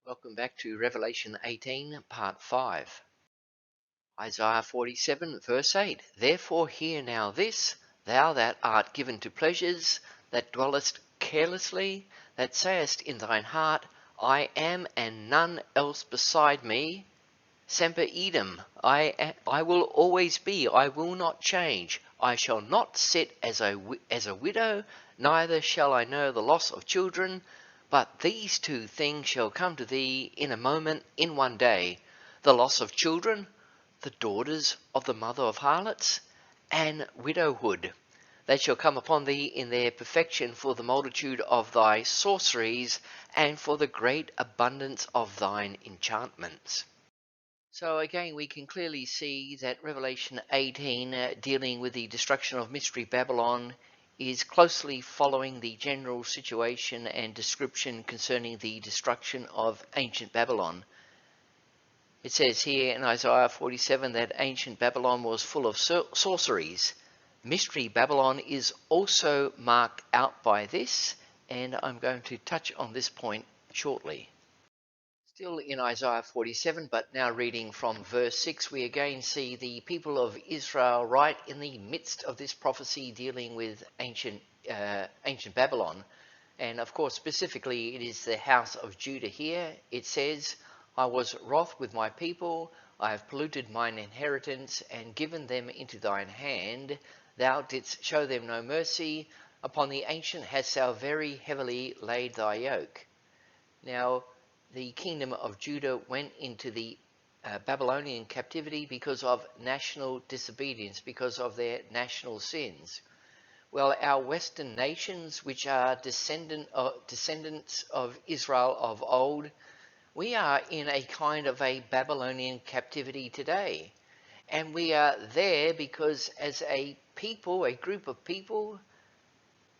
Welcome back to Revelation 18, part 5. Isaiah 47, verse 8. Therefore hear now this, thou that art given to pleasures, that dwellest carelessly, that sayest in thine heart, I am and none else beside me. Semper idem, I will always be, I will not change. I shall not sit as a widow, neither shall I know the loss of children. But these two things shall come to thee in a moment, in one day, the loss of children, the daughters of the mother of harlots, and widowhood. They shall come upon thee in their perfection for the multitude of thy sorceries, and for the great abundance of thine enchantments. So again, we can clearly see that Revelation 18, dealing with the destruction of Mystery Babylon, is closely following the general situation and description concerning the destruction of ancient Babylon. It says here in Isaiah 47 that ancient Babylon was full of sorceries. Mystery Babylon is also marked out by this, and I'm going to touch on this point shortly. Still in Isaiah 47, but now reading from verse 6, we again see the people of Israel right in the midst of this prophecy dealing with ancient Babylon. And of course, specifically, it is the house of Judah here. It says, I was wroth with my people, I have polluted mine inheritance, and given them into thine hand. Thou didst show them no mercy. Upon the ancient hast thou very heavily laid thy yoke. Now, the kingdom of Judah went into the Babylonian captivity because of national disobedience, because of their national sins. Well, our Western nations, which are descendants of Israel of old, we are in a kind of a Babylonian captivity today. And we are there because as a people, a group of people,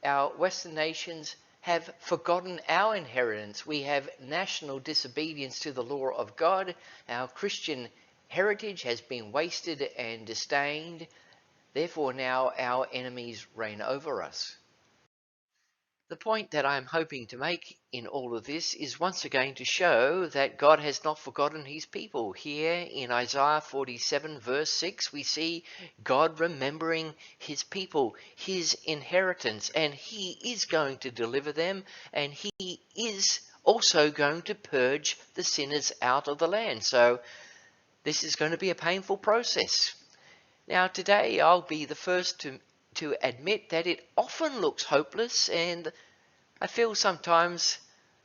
our Western nations have forgotten our inheritance. We have national disobedience to the law of God. Our Christian heritage has been wasted and disdained. Therefore, now our enemies reign over us. The point that I'm hoping to make in all of this is once again to show that God has not forgotten his people. Here in Isaiah 47 verse 6, we see God remembering his people, his inheritance, and he is going to deliver them, and he is also going to purge the sinners out of the land. So this is going to be a painful process. Now today I'll be the first to admit that it often looks hopeless, and I feel sometimes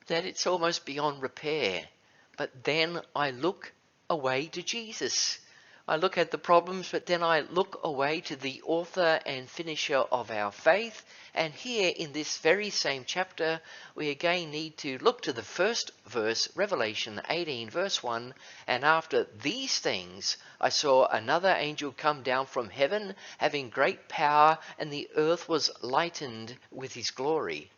that it's almost beyond repair. But then I look away to Jesus. I look at the problems, but then I look away to the author and finisher of our faith. And here in this very same chapter, we again need to look to the first verse, Revelation 18 verse 1. And after these things, I saw another angel come down from heaven, having great power, and the earth was lightened with his glory.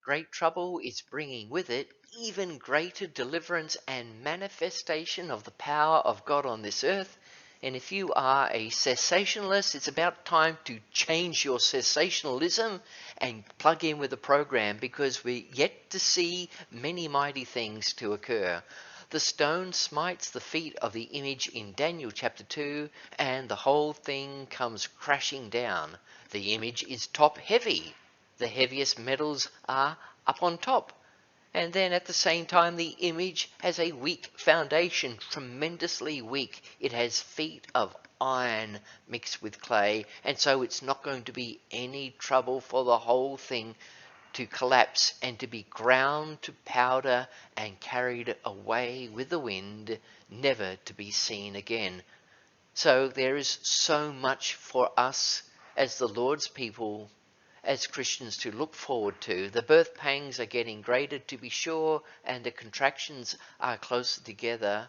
Great trouble is bringing with it even greater deliverance and manifestation of the power of God on this earth. And if you are a cessationalist, it's about time to change your cessationalism and plug in with the program, because we're yet to see many mighty things to occur. The stone smites the feet of the image in Daniel chapter 2, and the whole thing comes crashing down. The image is top heavy. The heaviest metals are up on top. And then at the same time, the image has a weak foundation, tremendously weak. It has feet of iron mixed with clay, and so it's not going to be any trouble for the whole thing to collapse and to be ground to powder and carried away with the wind, never to be seen again. So there is so much for us as the Lord's people, as Christians, to look forward to. The birth pangs are getting greater, to be sure, and the contractions are closer together,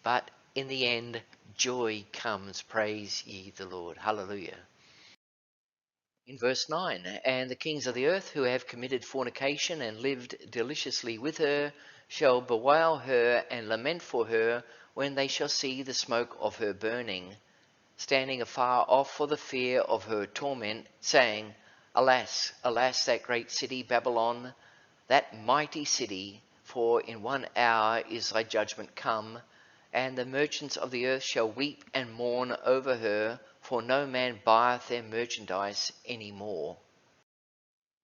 but in the end, joy comes. Praise ye the Lord. Hallelujah. In verse 9, and the kings of the earth who have committed fornication and lived deliciously with her shall bewail her and lament for her when they shall see the smoke of her burning, standing afar off for the fear of her torment, saying, Alas, alas, that great city Babylon, that mighty city, for in 1 hour is thy judgment come, and the merchants of the earth shall weep and mourn over her, for no man buyeth their merchandise any more.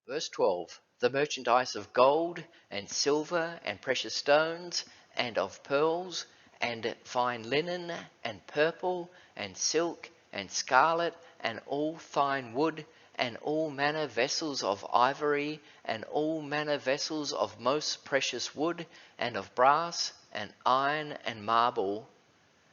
Verse 12. The merchandise of gold and silver and precious stones and of pearls and fine linen and purple and silk and scarlet and all fine wood and all manner vessels of ivory and all manner vessels of most precious wood and of brass and iron and marble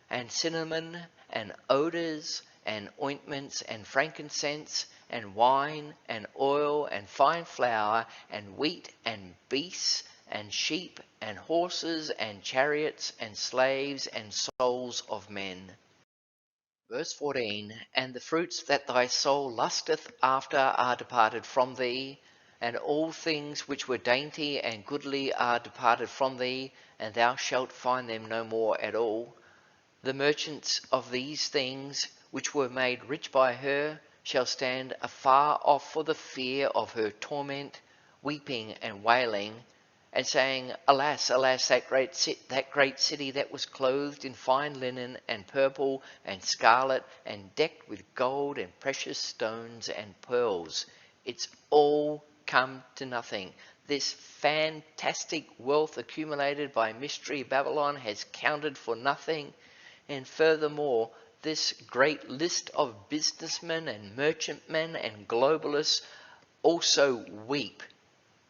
and cinnamon and odours and ointments and frankincense and wine and oil and fine flour and wheat and beasts and sheep and horses and chariots and slaves and souls of men. Verse 14. And the fruits that thy soul lusteth after are departed from thee, and all things which were dainty and goodly are departed from thee, and thou shalt find them no more at all. The merchants of these things, which were made rich by her, shall stand afar off for the fear of her torment, weeping and wailing, and saying, Alas, alas, that great city that was clothed in fine linen and purple and scarlet and decked with gold and precious stones and pearls. It's all come to nothing. This fantastic wealth accumulated by Mystery Babylon has counted for nothing. And furthermore, this great list of businessmen and merchantmen and globalists also weep.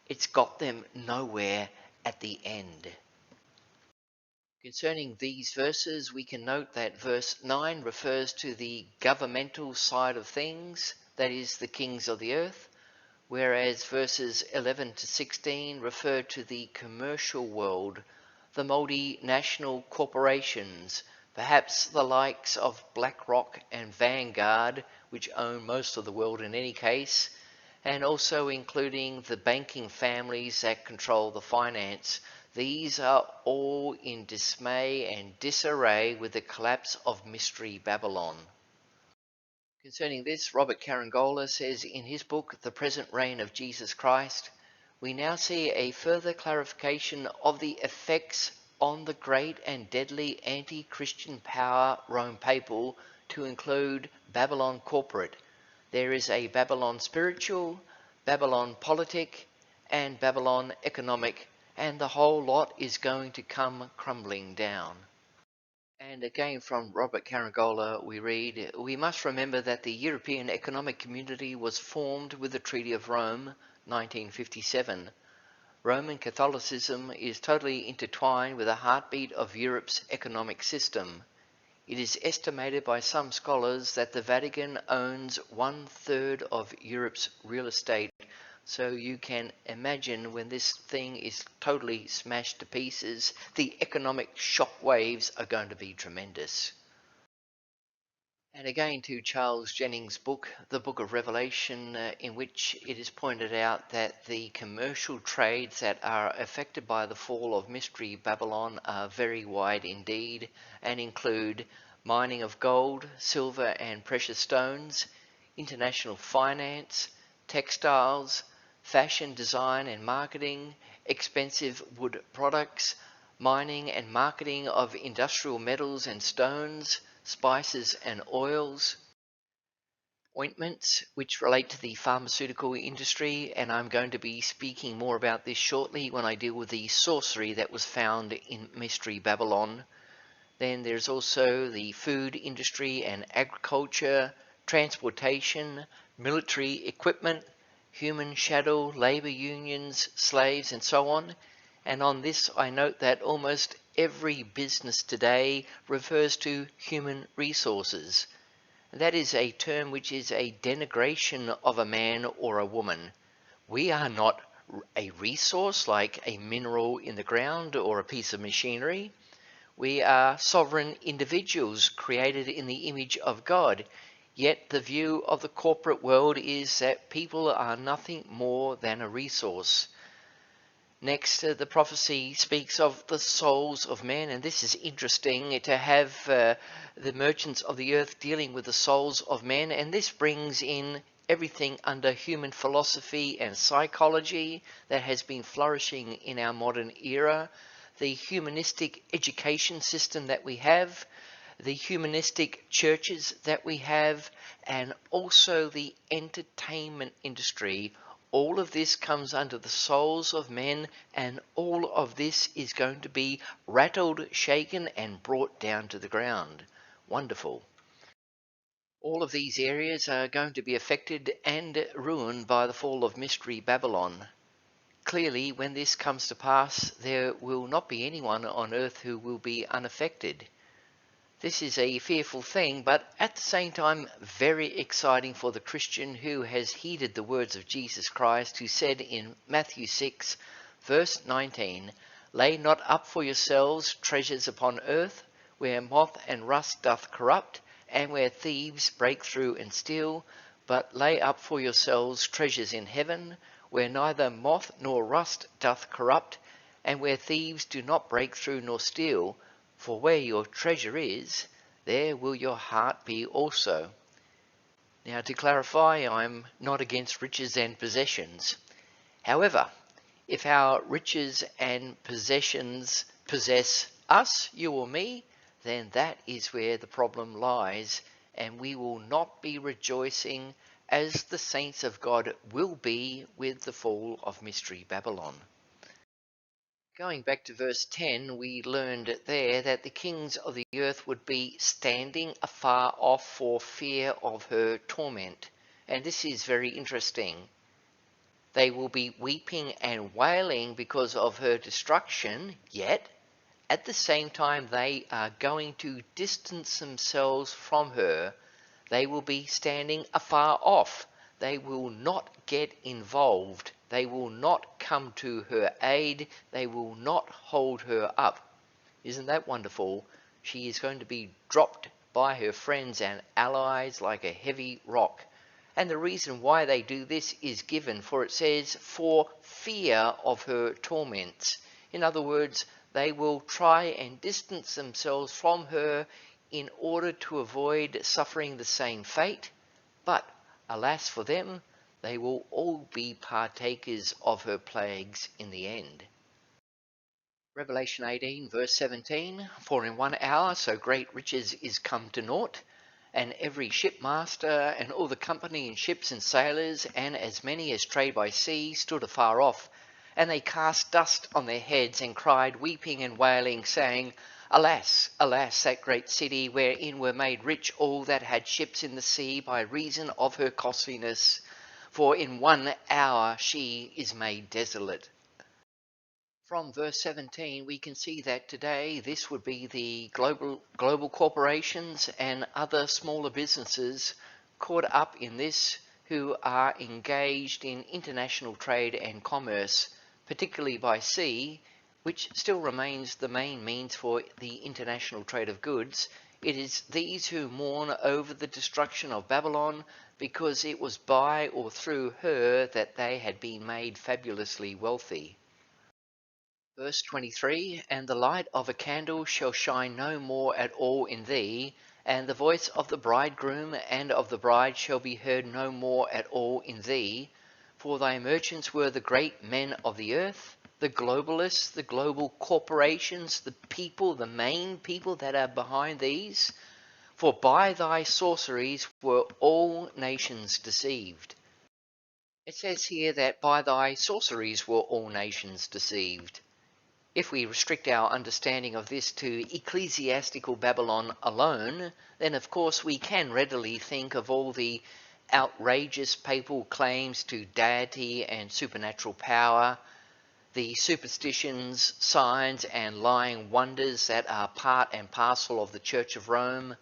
It's got them nowhere at the end. Concerning these verses, we can note that verse 9 refers to the governmental side of things, that is, the kings of the earth, whereas verses 11 to 16 refer to the commercial world, the multinational corporations, perhaps the likes of BlackRock and Vanguard, which own most of the world in any case, and also including the banking families that control the finance. These are all in dismay and disarray with the collapse of Mystery Babylon. Concerning this, Robert Carangola says in his book, The Present Reign of Jesus Christ, we now see a further clarification of the effects on the great and deadly anti-Christian power Rome Papal, to include Babylon corporate. There is a Babylon spiritual, Babylon politic, and Babylon economic, and the whole lot is going to come crumbling down. And again from Robert Carangola we read, we must remember that the European Economic Community was formed with the Treaty of Rome, 1957. Roman Catholicism is totally intertwined with the heartbeat of Europe's economic system. It is estimated by some scholars that the Vatican owns 1/3 of Europe's real estate, so you can imagine when this thing is totally smashed to pieces, the economic shock waves are going to be tremendous. And again to Charles Jennings' book, The Book of Revelation, in which it is pointed out that the commercial trades that are affected by the fall of Mystery Babylon are very wide indeed, and include mining of gold, silver and precious stones, international finance, textiles, fashion design and marketing, expensive wood products, mining and marketing of industrial metals and stones, spices and oils, ointments, which relate to the pharmaceutical industry, and I'm going to be speaking more about this shortly when I deal with the sorcery that was found in Mystery Babylon. Then there's also the food industry and agriculture, transportation, military equipment, human shadow, labour unions, slaves, and so on. And on this I note that almost every business today refers to human resources. That is a term which is a denigration of a man or a woman. We are not a resource like a mineral in the ground or a piece of machinery. We are sovereign individuals created in the image of God. Yet the view of the corporate world is that people are nothing more than a resource. Next, the prophecy speaks of the souls of men, and this is interesting to have the merchants of the earth dealing with the souls of men, and this brings in everything under human philosophy and psychology that has been flourishing in our modern era, the humanistic education system that we have, the humanistic churches that we have, and also the entertainment industry. All of this comes under the souls of men, and all of this is going to be rattled, shaken, and brought down to the ground. Wonderful. All of these areas are going to be affected and ruined by the fall of Mystery Babylon. Clearly, when this comes to pass, there will not be anyone on earth who will be unaffected. This is a fearful thing, but at the same time very exciting for the Christian who has heeded the words of Jesus Christ, who said in Matthew 6, verse 19, "Lay not up for yourselves treasures upon earth, where moth and rust doth corrupt, and where thieves break through and steal, but lay up for yourselves treasures in heaven, where neither moth nor rust doth corrupt, and where thieves do not break through nor steal. For where your treasure is, there will your heart be also." Now, to clarify, I'm not against riches and possessions. However, if our riches and possessions possess us, you or me, then that is where the problem lies, and we will not be rejoicing as the saints of God will be with the fall of Mystery Babylon. Going back to verse 10, we learned there that the kings of the earth would be standing afar off for fear of her torment. And this is very interesting. They will be weeping and wailing because of her destruction, yet at the same time they are going to distance themselves from her. They will be standing afar off. They will not get involved. They will not come to her aid. They will not hold her up. Isn't that wonderful? She is going to be dropped by her friends and allies like a heavy rock. And the reason why they do this is given, for it says, for fear of her torments. In other words, they will try and distance themselves from her in order to avoid suffering the same fate, but alas for them, they will all be partakers of her plagues in the end. Revelation 18 verse 17, "For in 1 hour so great riches is come to naught, and every shipmaster and all the company in ships and sailors, and as many as trade by sea, stood afar off, and they cast dust on their heads, and cried, weeping and wailing, saying, Alas, alas, that great city, wherein were made rich all that had ships in the sea by reason of her costliness. For in 1 hour she is made desolate." From verse 17, we can see that today this would be the global corporations and other smaller businesses caught up in this, who are engaged in international trade and commerce, particularly by sea, which still remains the main means for the international trade of goods. It is these who mourn over the destruction of Babylon, because it was by or through her that they had been made fabulously wealthy. Verse 23, "And the light of a candle shall shine no more at all in thee, and the voice of the bridegroom and of the bride shall be heard no more at all in thee. For thy merchants were the great men of the earth," the globalists, the global corporations, the people, the main people that are behind these. "For by thy sorceries were all nations deceived." It says here that by thy sorceries were all nations deceived. If we restrict our understanding of this to ecclesiastical Babylon alone, then of course we can readily think of all the outrageous papal claims to deity and supernatural power, the superstitions, signs, and lying wonders that are part and parcel of the Church of Rome,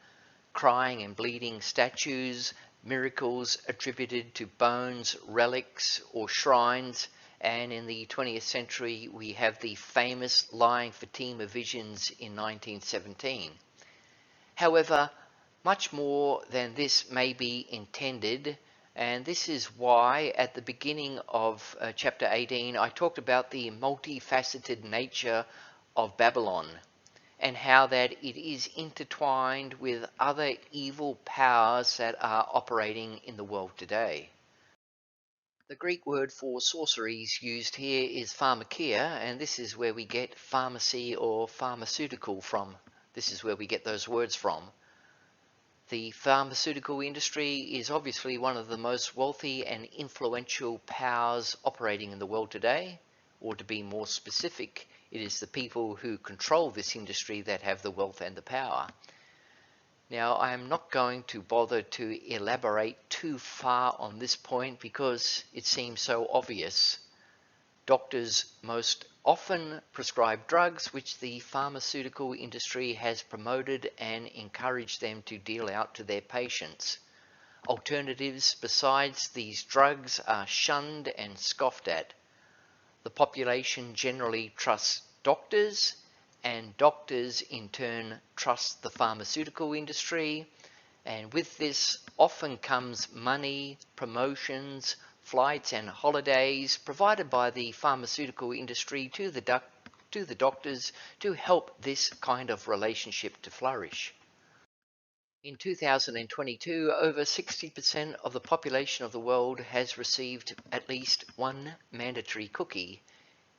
crying and bleeding statues, miracles attributed to bones, relics, or shrines. And in the 20th century, we have the famous lying Fatima visions in 1917. However, much more than this may be intended, and this is why at the beginning of chapter 18, I talked about the multifaceted nature of Babylon and how that it is intertwined with other evil powers that are operating in the world today. The Greek word for sorceries used here is pharmakia, and this is where we get pharmacy or pharmaceutical from. This is where we get those words from. The pharmaceutical industry is obviously one of the most wealthy and influential powers operating in the world today, or to be more specific, it is the people who control this industry that have the wealth and the power. Now, I am not going to bother to elaborate too far on this point because it seems so obvious. Doctors most often prescribe drugs which the pharmaceutical industry has promoted and encouraged them to deal out to their patients. Alternatives besides these drugs are shunned and scoffed at. The population generally trusts doctors, and doctors in turn trust the pharmaceutical industry, and with this often comes money, promotions, flights and holidays provided by the pharmaceutical industry to the doctors to help this kind of relationship to flourish. In 2022, over 60% of the population of the world has received at least one mandatory cookie,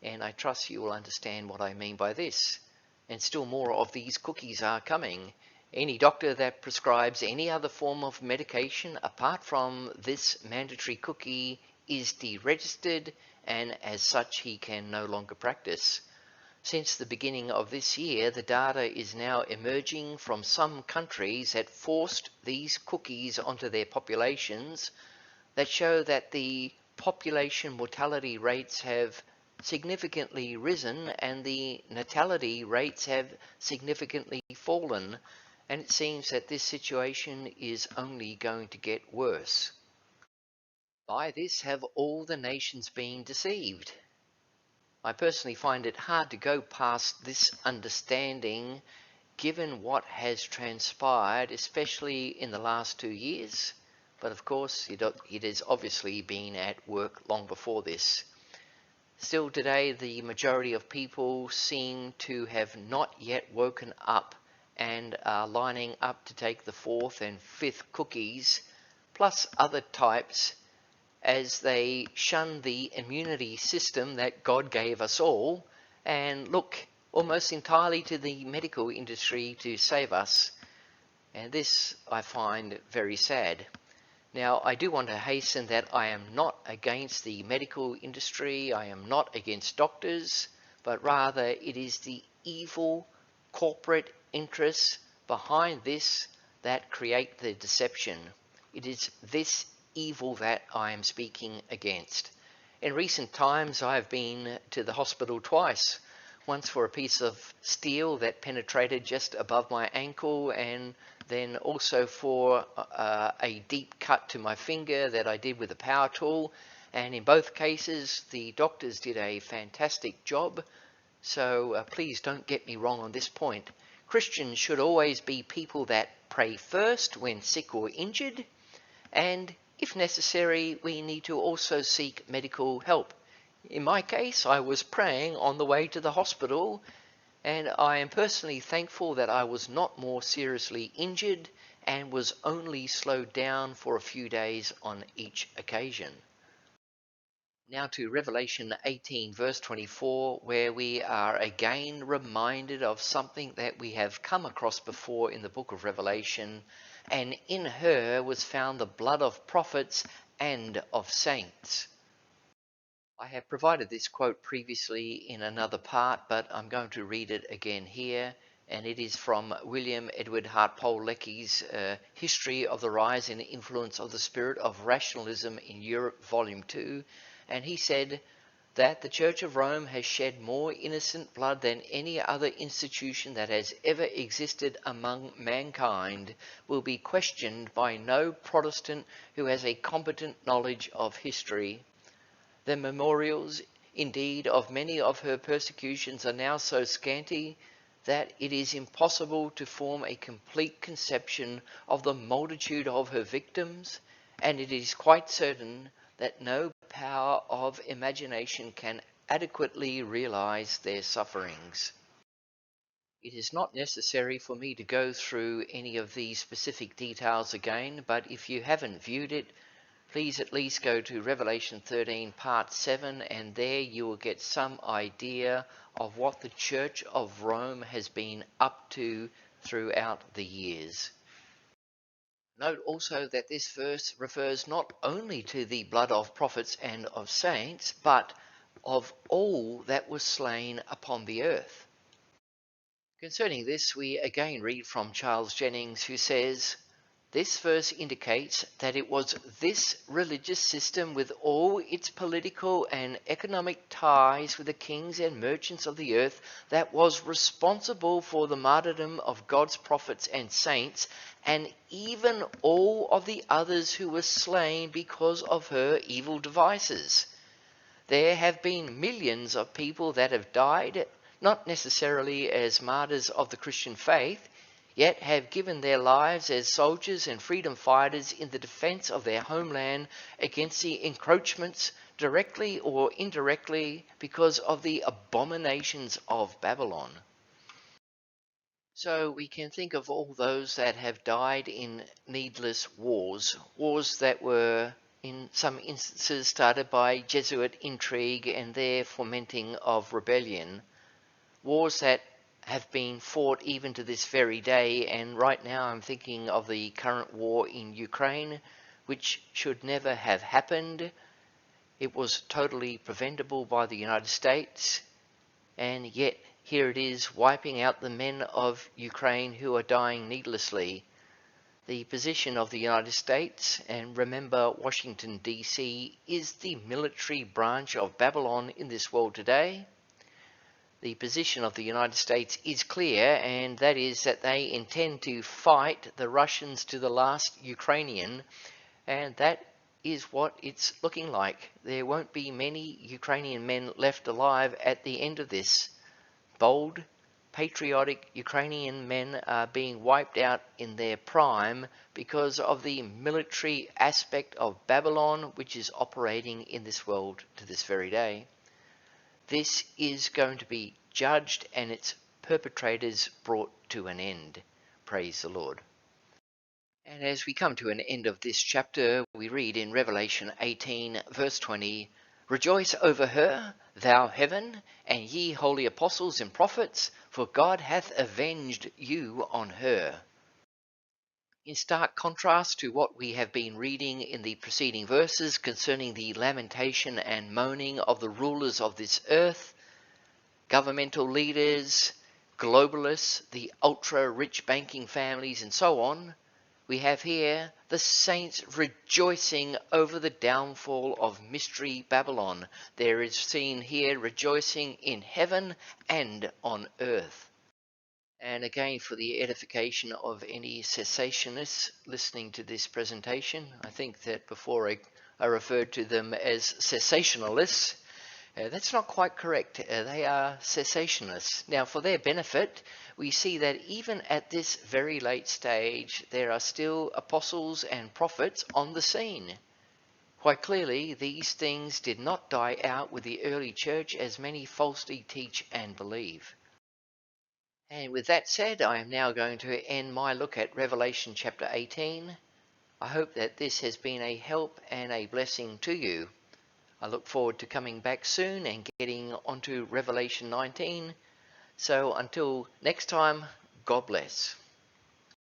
and I trust you will understand what I mean by this. And still more of these cookies are coming. Any doctor that prescribes any other form of medication apart from this mandatory cookie is deregistered, and as such he can no longer practice. Since the beginning of this year, the data is now emerging from some countries that forced these cookies onto their populations that show that the population mortality rates have significantly risen and the natality rates have significantly fallen, and it seems that this situation is only going to get worse. By this have all the nations been deceived? I personally find it hard to go past this understanding given what has transpired, especially in the last 2 years. But of course, it has obviously been at work long before this. Still today, the majority of people seem to have not yet woken up and are lining up to take the 4th and 5th cookies, plus other types, as they shun the immunity system that God gave us all and look almost entirely to the medical industry to save us. And this I find very sad. Now, I do want to hasten that I am not against the medical industry, I am not against doctors, but rather it is the evil corporate interests behind this that create the deception. It is this evil that I am speaking against. In recent times, I have been to the hospital twice. Once for a piece of steel that penetrated just above my ankle, and then also for a deep cut to my finger that I did with a power tool. And in both cases, the doctors did a fantastic job. So please don't get me wrong on this point. Christians should always be people that pray first when sick or injured, and if necessary, we need to also seek medical help. In my case, I was praying on the way to the hospital, and I am personally thankful that I was not more seriously injured and was only slowed down for a few days on each occasion. Now to Revelation 18 verse 24, where we are again reminded of something that we have come across before in the book of Revelation. And in her was found the blood of prophets and of saints. I have provided this quote previously in another part, but I'm going to read it again here. And it is from William Edward Hartpole Lecky's History of the Rise and Influence of the Spirit of Rationalism in Europe, Volume 2. And he said that the Church of Rome has shed more innocent blood than any other institution that has ever existed among mankind will be questioned by no Protestant who has a competent knowledge of history. The memorials, indeed, of many of her persecutions are now so scanty that it is impossible to form a complete conception of the multitude of her victims, and it is quite certain that no power of imagination can adequately realize their sufferings. It is not necessary for me to go through any of these specific details again, but if you haven't viewed it, please at least go to Revelation 13 part 7, and there you will get some idea of what the Church of Rome has been up to throughout the years. Note also that this verse refers not only to the blood of prophets and of saints, but of all that was slain upon the earth. Concerning this, we again read from Charles Jennings, who says, "This verse indicates that it was this religious system, with all its political and economic ties with the kings and merchants of the earth, that was responsible for the martyrdom of God's prophets and saints, and even all of the others who were slain because of her evil devices. There have been millions of people that have died, not necessarily as martyrs of the Christian faith, yet have given their lives as soldiers and freedom fighters in the defense of their homeland against the encroachments, directly or indirectly, because of the abominations of Babylon." So we can think of all those that have died in needless wars that were in some instances started by Jesuit intrigue and their fomenting of rebellion, wars that have been fought even to this very day. And right now I'm thinking of the current war in Ukraine, which should never have happened. It was totally preventable by the United States, and yet here it is, wiping out the men of Ukraine who are dying needlessly. The position of the United States, and remember Washington DC is the military branch of Babylon in this world today. The position of the United States is clear, and that is that they intend to fight the Russians to the last Ukrainian, and that is what it's looking like. There won't be many Ukrainian men left alive at the end of this. Bold, patriotic Ukrainian men are being wiped out in their prime because of the military aspect of Babylon, which is operating in this world to this very day. This is going to be judged and its perpetrators brought to an end. Praise the Lord. And as we come to an end of this chapter, we read in Revelation 18 verse 20, "Rejoice over her, thou heaven, and ye holy apostles and prophets, for God hath avenged you on her." In stark contrast to what we have been reading in the preceding verses concerning the lamentation and moaning of the rulers of this earth, governmental leaders, globalists, the ultra-rich banking families, and so on, we have here the saints rejoicing over the downfall of Mystery Babylon. There is seen here rejoicing in heaven and on earth. And again, for the edification of any cessationists listening to this presentation, I think that before I referred to them as cessationalists. That's not quite correct. They are cessationists. Now, for their benefit, we see that even at this very late stage, there are still apostles and prophets on the scene. Quite clearly, these things did not die out with the early church, as many falsely teach and believe. And with that said, I am now going to end my look at Revelation chapter 18. I hope that this has been a help and a blessing to you. I look forward to coming back soon and getting onto Revelation 19. So until next time, God bless.